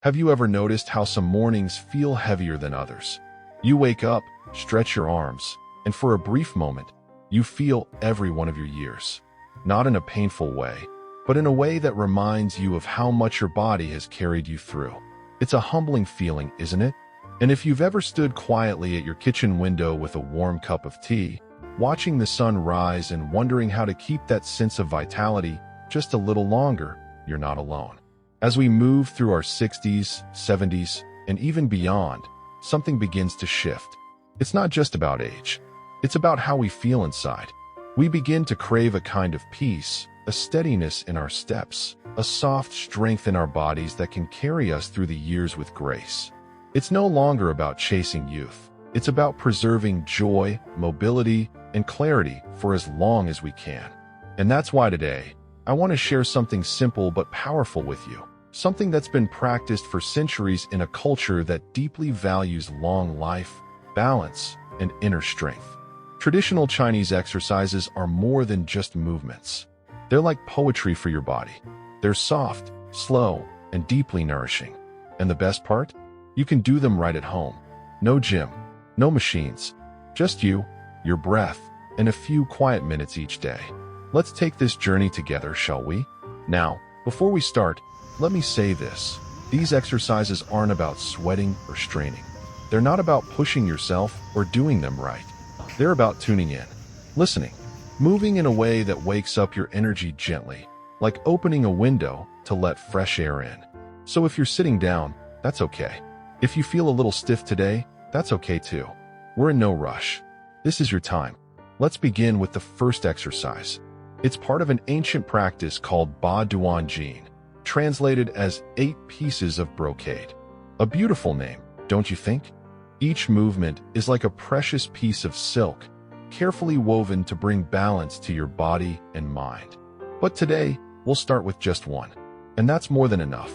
Have you ever noticed how some mornings feel heavier than others? You wake up, stretch your arms, and for a brief moment, you feel every one of your years. Not in a painful way, but in a way that reminds you of how much your body has carried you through. It's a humbling feeling, isn't it? And if you've ever stood quietly at your kitchen window with a warm cup of tea, watching the sun rise and wondering how to keep that sense of vitality just a little longer, you're not alone. As we move through our 60s, 70s, and even beyond, something begins to shift. It's not just about age. It's about how we feel inside. We begin to crave a kind of peace, a steadiness in our steps, a soft strength in our bodies that can carry us through the years with grace. It's no longer about chasing youth. It's about preserving joy, mobility, and clarity for as long as we can. And that's why today, I want to share something simple but powerful with you. Something that's been practiced for centuries in a culture that deeply values long life, balance, and inner strength. Traditional Chinese exercises are more than just movements. They're like poetry for your body. They're soft, slow, and deeply nourishing. And the best part? You can do them right at home. No gym, no machines, just you, your breath, and a few quiet minutes each day. Let's take this journey together, shall we? Now, before we start, let me say this. These exercises aren't about sweating or straining. They're not about pushing yourself or doing them right. They're about tuning in, listening, moving in a way that wakes up your energy gently, like opening a window to let fresh air in. So if you're sitting down, that's okay. If you feel a little stiff today, that's okay too. We're in no rush. This is your time. Let's begin with the first exercise. It's part of an ancient practice called Ba Duan Jin, translated as 8 pieces of brocade. A beautiful name, don't you think? Each movement is like a precious piece of silk, carefully woven to bring balance to your body and mind. But today, we'll start with just one. And that's more than enough.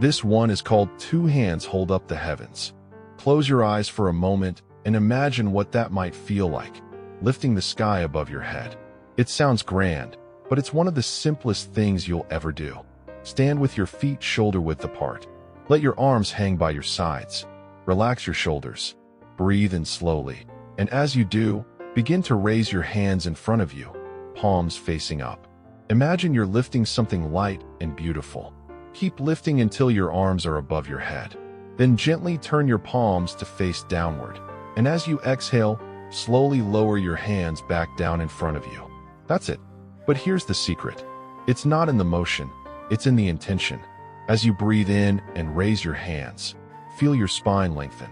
This one is called 2 hands hold up the heavens. Close your eyes for a moment and imagine what that might feel like, lifting the sky above your head. It sounds grand, but it's one of the simplest things you'll ever do. Stand with your feet shoulder-width apart. Let your arms hang by your sides. Relax your shoulders. Breathe in slowly. And as you do, begin to raise your hands in front of you, palms facing up. Imagine you're lifting something light and beautiful. Keep lifting until your arms are above your head. Then gently turn your palms to face downward. And as you exhale, slowly lower your hands back down in front of you. That's it. But here's the secret. It's not in the motion. It's in the intention. As you breathe in and raise your hands, feel your spine lengthen.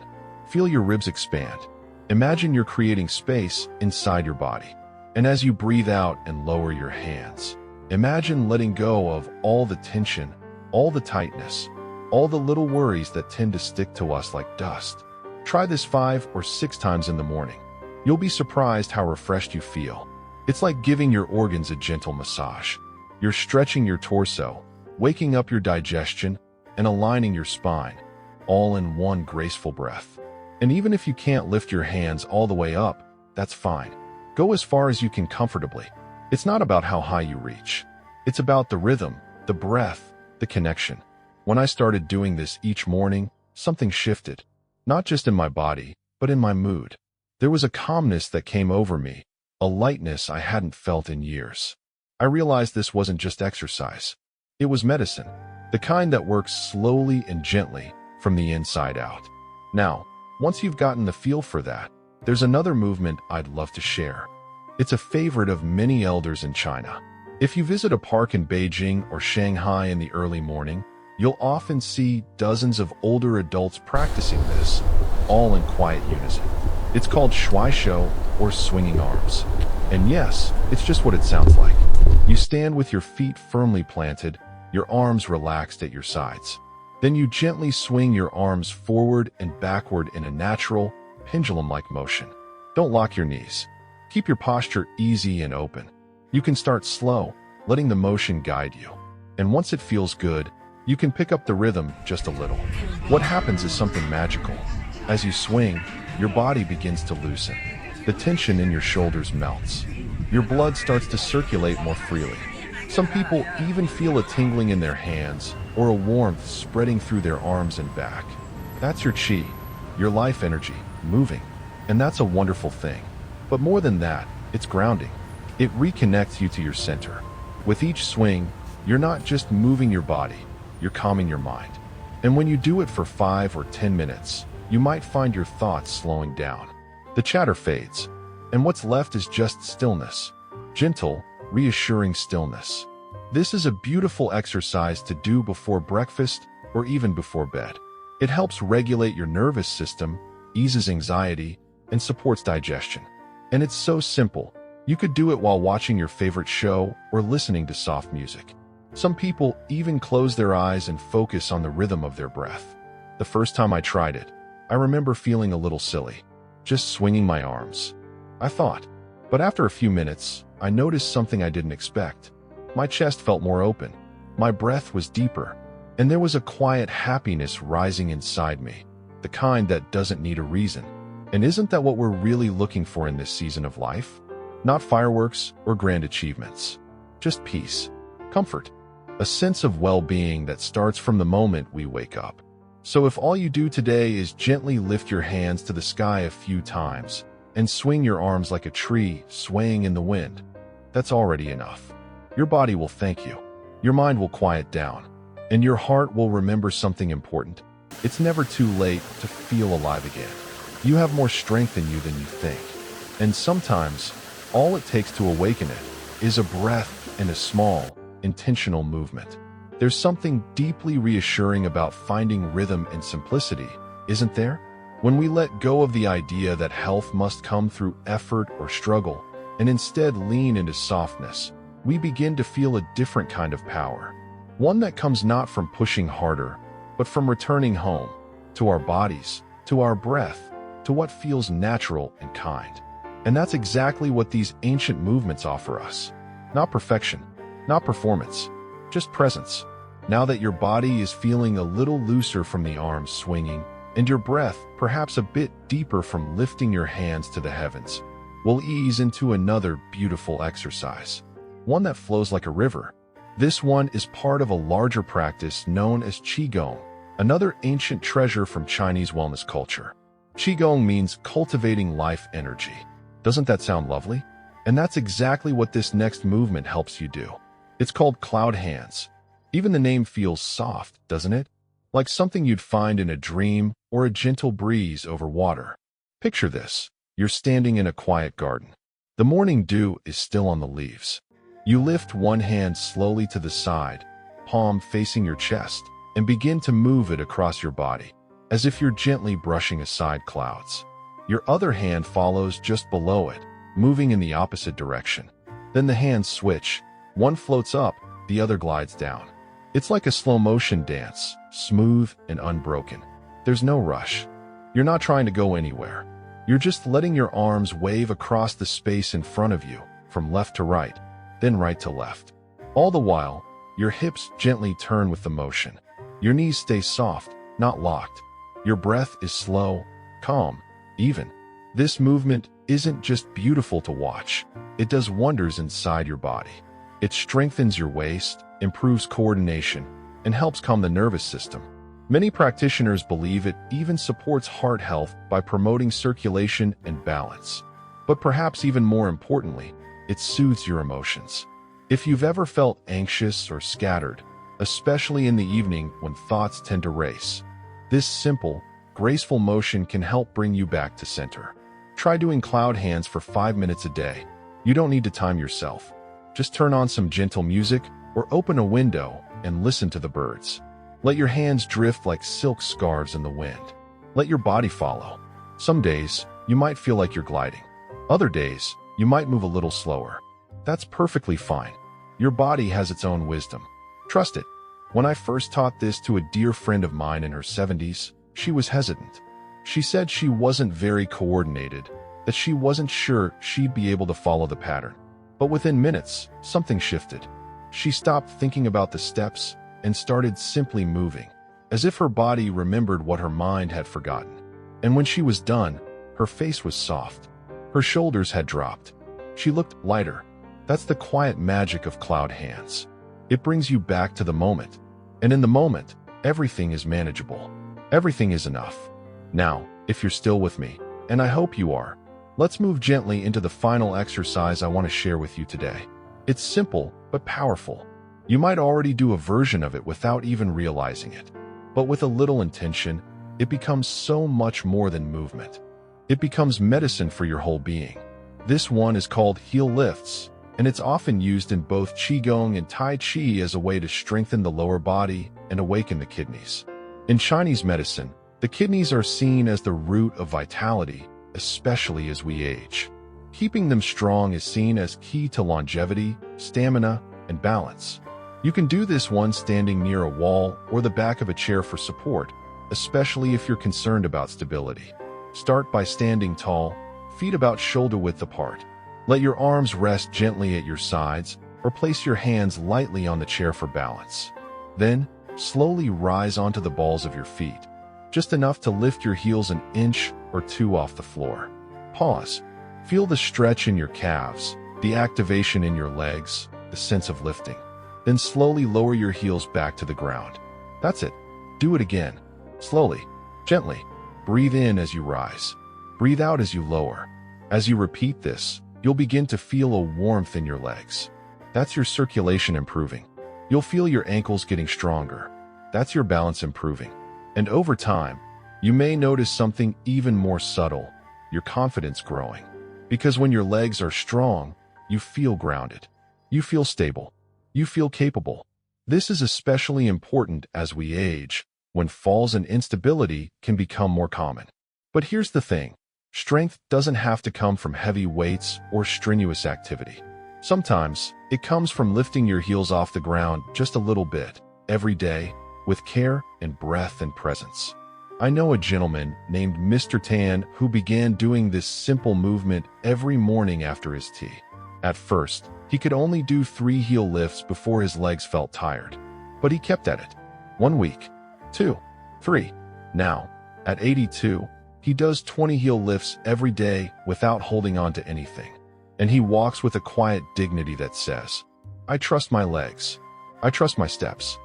Feel your ribs expand. Imagine you're creating space inside your body. And as you breathe out and lower your hands, imagine letting go of all the tension, all the tightness, all the little worries that tend to stick to us like dust. Try this 5 or 6 times in the morning. You'll be surprised how refreshed you feel. It's like giving your organs a gentle massage. You're stretching your torso, waking up your digestion, and aligning your spine, all in one graceful breath. And even if you can't lift your hands all the way up, that's fine. Go as far as you can comfortably. It's not about how high you reach. It's about the rhythm, the breath, the connection. When I started doing this each morning, something shifted, not just in my body, but in my mood. There was a calmness that came over me, a lightness I hadn't felt in years. I realized this wasn't just exercise. It was medicine, the kind that works slowly and gently from the inside out. Now, once you've gotten the feel for that, there's another movement I'd love to share. It's a favorite of many elders in China. If you visit a park in Beijing or Shanghai in the early morning, you'll often see dozens of older adults practicing this, all in quiet unison. It's called shuaishou, or swinging arms. And yes, it's just what it sounds like. You stand with your feet firmly planted, your arms relaxed at your sides. Then you gently swing your arms forward and backward in a natural, pendulum-like motion. Don't lock your knees. Keep your posture easy and open. You can start slow, letting the motion guide you. And once it feels good, you can pick up the rhythm just a little. What happens is something magical. As you swing, your body begins to loosen. The tension in your shoulders melts. Your blood starts to circulate more freely. Some people even feel a tingling in their hands, or a warmth spreading through their arms and back. That's your chi, your life energy, moving. And that's a wonderful thing. But more than that, it's grounding. It reconnects you to your center. With each swing, you're not just moving your body, you're calming your mind. And when you do it for 5 or 10 minutes, you might find your thoughts slowing down. The chatter fades, and what's left is just stillness. Gentle, reassuring stillness. This is a beautiful exercise to do before breakfast or even before bed. It helps regulate your nervous system, eases anxiety, and supports digestion. And it's so simple. You could do it while watching your favorite show or listening to soft music. Some people even close their eyes and focus on the rhythm of their breath. The first time I tried it, I remember feeling a little silly, just swinging my arms. I thought. But after a few minutes, I noticed something I didn't expect. My chest felt more open, my breath was deeper, and there was a quiet happiness rising inside me, the kind that doesn't need a reason. And isn't that what we're really looking for in this season of life? Not fireworks or grand achievements. Just peace, comfort, a sense of well-being that starts from the moment we wake up. So if all you do today is gently lift your hands to the sky a few times and swing your arms like a tree swaying in the wind, that's already enough. Your body will thank you, your mind will quiet down, and your heart will remember something important. It's never too late to feel alive again. You have more strength in you than you think. And sometimes, all it takes to awaken it is a breath and a small, intentional movement. There's something deeply reassuring about finding rhythm in simplicity, isn't there? When we let go of the idea that health must come through effort or struggle, and instead lean into softness, we begin to feel a different kind of power. One that comes not from pushing harder, but from returning home, to our bodies, to our breath, to what feels natural and kind. And that's exactly what these ancient movements offer us. Not perfection, not performance, just presence. Now that your body is feeling a little looser from the arms swinging, and your breath perhaps a bit deeper from lifting your hands to the heavens, we'll ease into another beautiful exercise. One that flows like a river. This one is part of a larger practice known as Qigong, another ancient treasure from Chinese wellness culture. Qigong means cultivating life energy. Doesn't that sound lovely? And that's exactly what this next movement helps you do. It's called cloud hands. Even the name feels soft, doesn't it? Like something you'd find in a dream or a gentle breeze over water. Picture this. You're standing in a quiet garden. The morning dew is still on the leaves. You lift one hand slowly to the side, palm facing your chest, and begin to move it across your body, as if you're gently brushing aside clouds. Your other hand follows just below it, moving in the opposite direction. Then the hands switch. One floats up, the other glides down. It's like a slow-motion dance, smooth and unbroken. There's no rush. You're not trying to go anywhere. You're just letting your arms wave across the space in front of you, from left to right, then right to left. All the while, your hips gently turn with the motion. Your knees stay soft, not locked. Your breath is slow, calm, even. This movement isn't just beautiful to watch. It does wonders inside your body. It strengthens your waist, improves coordination, and helps calm the nervous system. Many practitioners believe it even supports heart health by promoting circulation and balance. But perhaps even more importantly, it soothes your emotions. If you've ever felt anxious or scattered, especially in the evening when thoughts tend to race, this simple, graceful motion can help bring you back to center. Try doing cloud hands for 5 minutes a day. You don't need to time yourself. Just turn on some gentle music or open a window and listen to the birds. Let your hands drift like silk scarves in the wind. Let your body follow. Some days, you might feel like you're gliding. Other days, you might move a little slower. That's perfectly fine. Your body has its own wisdom. Trust it. When I first taught this to a dear friend of mine in her 70s, she was hesitant. She said she wasn't very coordinated, that she wasn't sure she'd be able to follow the pattern. But within minutes, something shifted. She stopped thinking about the steps and started simply moving, as if her body remembered what her mind had forgotten. And when she was done, her face was soft. Her shoulders had dropped. She looked lighter. That's the quiet magic of cloud hands. It brings you back to the moment. And in the moment, everything is manageable. Everything is enough. Now, if you're still with me, and I hope you are, let's move gently into the final exercise I want to share with you today. It's simple, but powerful. You might already do a version of it without even realizing it. But with a little intention, it becomes so much more than movement. It becomes medicine for your whole being. This one is called heel lifts, and it's often used in both Qigong and Tai Chi as a way to strengthen the lower body and awaken the kidneys. In Chinese medicine, the kidneys are seen as the root of vitality, especially as we age. Keeping them strong is seen as key to longevity, stamina, and balance. You can do this one standing near a wall or the back of a chair for support, especially if you're concerned about stability. Start by standing tall, feet about shoulder width apart. Let your arms rest gently at your sides or place your hands lightly on the chair for balance. Then, slowly rise onto the balls of your feet, just enough to lift your heels an inch or two off the floor. Pause. Feel the stretch in your calves, the activation in your legs, the sense of lifting. Then slowly lower your heels back to the ground. That's it. Do it again. Slowly, gently. Breathe in as you rise. Breathe out as you lower. As you repeat this, you'll begin to feel a warmth in your legs. That's your circulation improving. You'll feel your ankles getting stronger. That's your balance improving. And over time, you may notice something even more subtle, your confidence growing. Because when your legs are strong, you feel grounded. You feel stable. You feel capable. This is especially important as we age, when falls and instability can become more common. But here's the thing. Strength doesn't have to come from heavy weights or strenuous activity. Sometimes, it comes from lifting your heels off the ground just a little bit, every day, with care and breath and presence. I know a gentleman named Mr. Tan who began doing this simple movement every morning after his tea. At first, he could only do 3 heel lifts before his legs felt tired. But he kept at it. 1 week, 2, 3. Now, at 82, he does 20 heel lifts every day without holding on to anything. And he walks with a quiet dignity that says, I trust my legs. I trust my steps.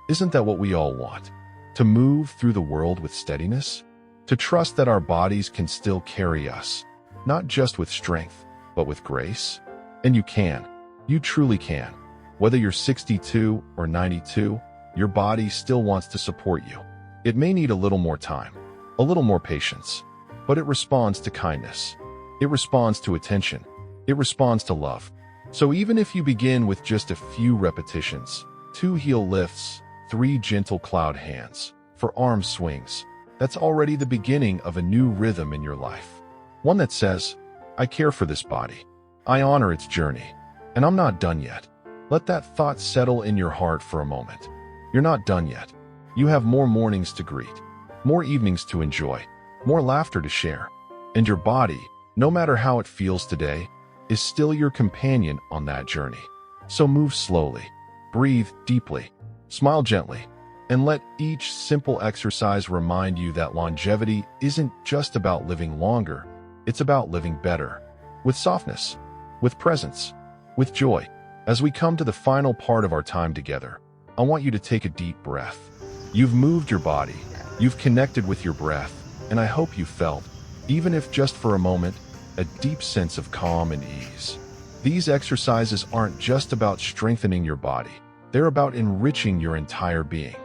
Isn't that what we all want? To move through the world with steadiness? To trust that our bodies can still carry us, not just with strength, but with grace? And you can. You truly can. Whether you're 62 or 92, your body still wants to support you. It may need a little more time, a little more patience, but it responds to kindness. It responds to attention. It responds to love. So even if you begin with just a few repetitions, 2 heel lifts, 3 gentle cloud hands, for arm swings, that's already the beginning of a new rhythm in your life. One that says, I care for this body. I honor its journey. And I'm not done yet. Let that thought settle in your heart for a moment. You're not done yet. You have more mornings to greet, more evenings to enjoy, more laughter to share. And your body, no matter how it feels today, is still your companion on that journey. So move slowly, breathe deeply, smile gently, and let each simple exercise remind you that longevity isn't just about living longer, it's about living better, with softness, with presence, with joy. As we come to the final part of our time together, I want you to take a deep breath. You've moved your body, you've connected with your breath, and I hope you felt, even if just for a moment, a deep sense of calm and ease. These exercises aren't just about strengthening your body, they're about enriching your entire being.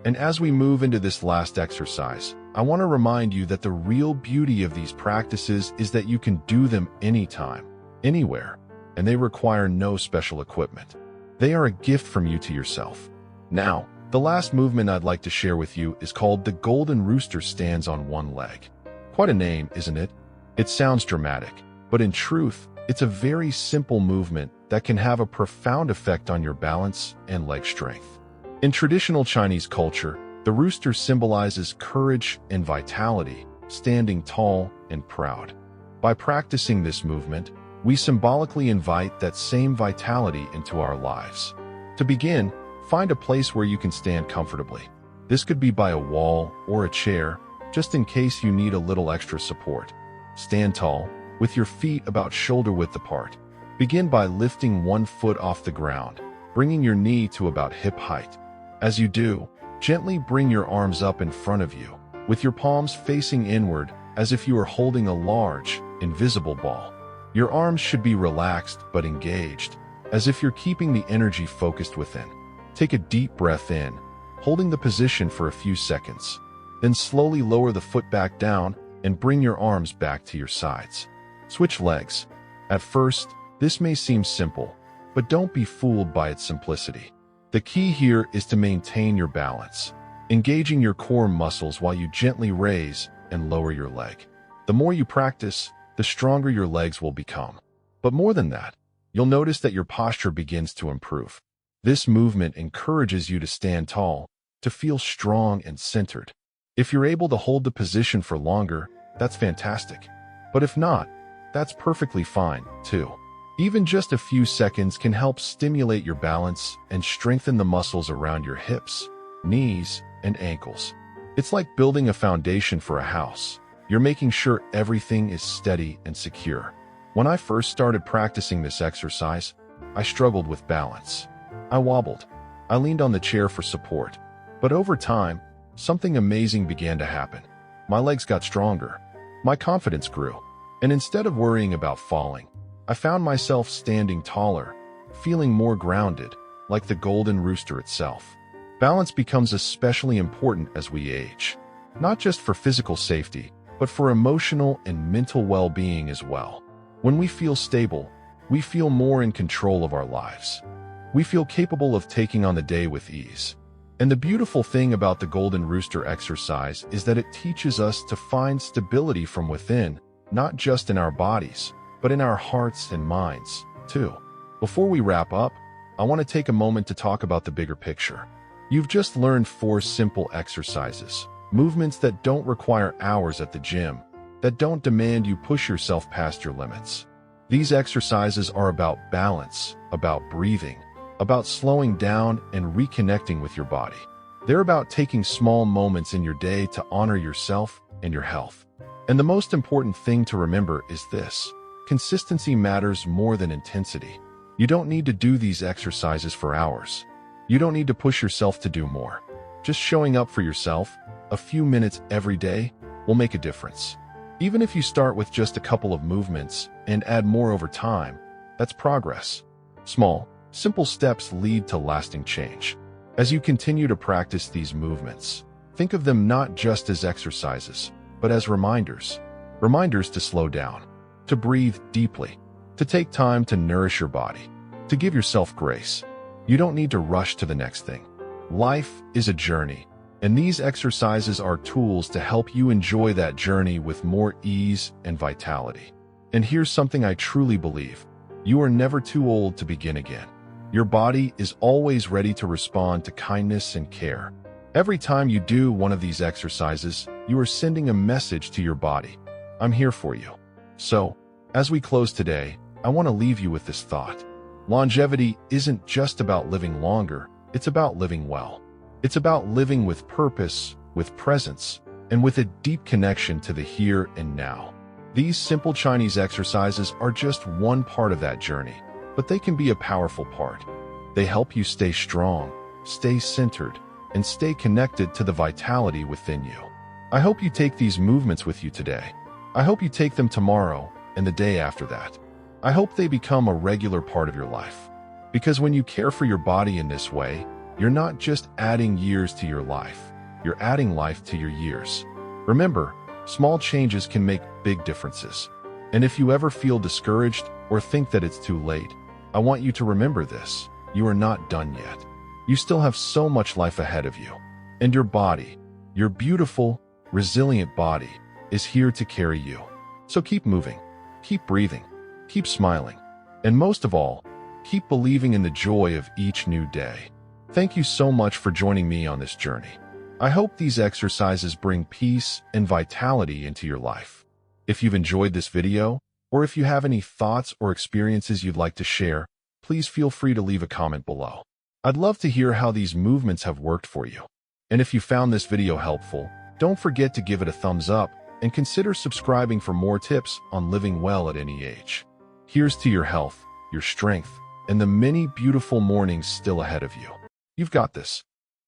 And as we move into this last exercise, I want to remind you that the real beauty of these practices is that you can do them anytime, anywhere, and they require no special equipment. They are a gift from you to yourself. Now, the last movement I'd like to share with you is called the Golden Rooster Stands on One Leg. Quite a name, isn't it? It sounds dramatic, but in truth, it's a very simple movement that can have a profound effect on your balance and leg strength. In traditional Chinese culture, the rooster symbolizes courage and vitality, standing tall and proud. By practicing this movement, we symbolically invite that same vitality into our lives. To begin, find a place where you can stand comfortably. This could be by a wall or a chair, just in case you need a little extra support. Stand tall, with your feet about shoulder width apart. Begin by lifting one foot off the ground, bringing your knee to about hip height. As you do, gently bring your arms up in front of you, with your palms facing inward as if you are holding a large, invisible ball. Your arms should be relaxed but engaged, as if you're keeping the energy focused within. Take a deep breath in, holding the position for a few seconds. Then slowly lower the foot back down and bring your arms back to your sides. Switch legs. At first, this may seem simple, but don't be fooled by its simplicity. The key here is to maintain your balance, engaging your core muscles while you gently raise and lower your leg. The more you practice, the stronger your legs will become. But more than that, you'll notice that your posture begins to improve. This movement encourages you to stand tall, to feel strong and centered. If you're able to hold the position for longer, that's fantastic. But if not, that's perfectly fine, too. Even just a few seconds can help stimulate your balance and strengthen the muscles around your hips, knees, and ankles. It's like building a foundation for a house. You're making sure everything is steady and secure. When I first started practicing this exercise, I struggled with balance. I wobbled. I leaned on the chair for support. But over time, something amazing began to happen. My legs got stronger. My confidence grew. And instead of worrying about falling, I found myself standing taller, feeling more grounded, like the golden rooster itself. Balance becomes especially important as we age, not just for physical safety, but for emotional and mental well-being as well. When we feel stable, we feel more in control of our lives. We feel capable of taking on the day with ease. And the beautiful thing about the Golden Rooster exercise is that it teaches us to find stability from within, not just in our bodies, but in our hearts and minds, too. Before we wrap up, I want to take a moment to talk about the bigger picture. You've just learned 4 simple exercises, movements that don't require hours at the gym, that don't demand you push yourself past your limits. These exercises are about balance, about breathing, about slowing down and reconnecting with your body. They're about taking small moments in your day to honor yourself and your health. And the most important thing to remember is this: consistency matters more than intensity. You don't need to do these exercises for hours. You don't need to push yourself to do more. Just showing up for yourself, a few minutes every day, will make a difference. Even if you start with just a couple of movements and add more over time, that's progress. Small, simple steps lead to lasting change. As you continue to practice these movements, think of them not just as exercises, but as reminders. Reminders to slow down, to breathe deeply, to take time to nourish your body, to give yourself grace. You don't need to rush to the next thing. Life is a journey, and these exercises are tools to help you enjoy that journey with more ease and vitality. And here's something I truly believe: you are never too old to begin again. Your body is always ready to respond to kindness and care. Every time you do one of these exercises, you are sending a message to your body: I'm here for you. So, as we close today, I want to leave you with this thought. Longevity isn't just about living longer, it's about living well. It's about living with purpose, with presence, and with a deep connection to the here and now. These simple Chinese exercises are just one part of that journey, but they can be a powerful part. They help you stay strong, stay centered, and stay connected to the vitality within you. I hope you take these movements with you today. I hope you take them tomorrow and the day after that. I hope they become a regular part of your life. Because when you care for your body in this way, you're not just adding years to your life, you're adding life to your years. Remember, small changes can make big differences. And if you ever feel discouraged or think that it's too late, I want you to remember this: you are not done yet. You still have so much life ahead of you. And your body, your beautiful, resilient body, is here to carry you. So keep moving, keep breathing, keep smiling, and most of all, keep believing in the joy of each new day. Thank you so much for joining me on this journey. I hope these exercises bring peace and vitality into your life. If you've enjoyed this video, or if you have any thoughts or experiences you'd like to share, please feel free to leave a comment below. I'd love to hear how these movements have worked for you. And if you found this video helpful, don't forget to give it a thumbs up and consider subscribing for more tips on living well at any age. Here's to your health, your strength, and the many beautiful mornings still ahead of you. You've got this.